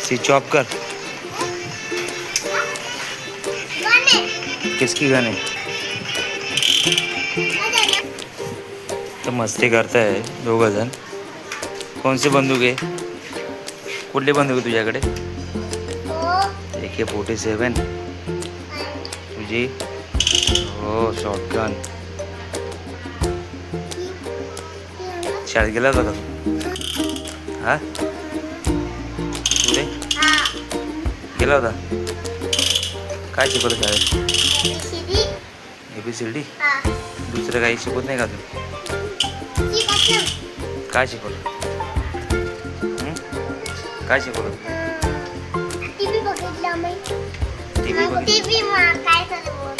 Switch off कर। किसकी gun है? तो मस्ती करताय दोघं जण। कोणची बंदूक आहे? कुठली बंदूक आहे तुझ्याकडे? AK-47 तुझी? हो शॉटगन। शाळेत गेला होता का? हा तू रे गेला होता? काय शिकवलं शाळेत? ABCD? दुसरं काही शिकवत नाही का तू? काय शिकवलं? काय शिकवलं? टीव्ही बघितला मी। टीव्ही टीव्ही काय झालं बोल?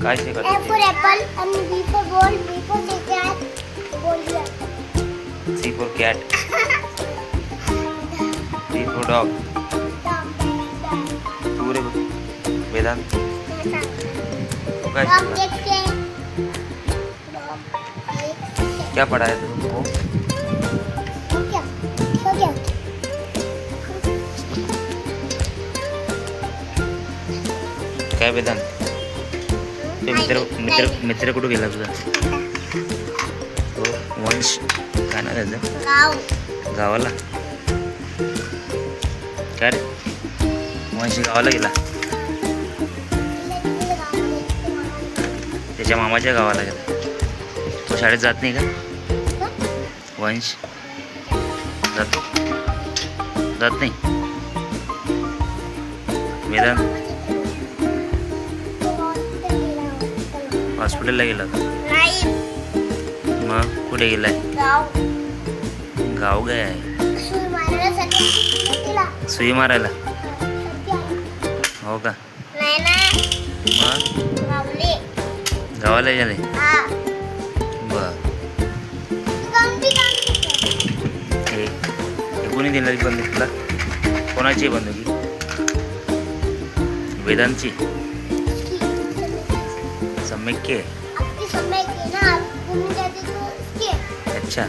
काय शिकवलं? A for apple and B for ball, B for cat, बोलिए। C for cat, D for dog। तू रे वेदांत तू काय शिकला? क्या पढ़ा है तुमको? काय वेदांत ते मित्र कुठं गेला तुझा? हो वंश काय ना त्याचं गावाला? काय रे वंश गावाला गेला? त्याच्या मामाच्या गावाला गेला। तो शाळेत जात नाही का? वंश जातो? जात नाही? वेदांत हॉस्पिटलला गेला का? मग कुठे गेलाय? गाव गया आहे? सुई मारायला? हो का? मग गावाला गेले? बर हे कोणी दिली बंदूक तुला? कोणाची बंदुकी? वेदांतची? सम्यक के? अच्छा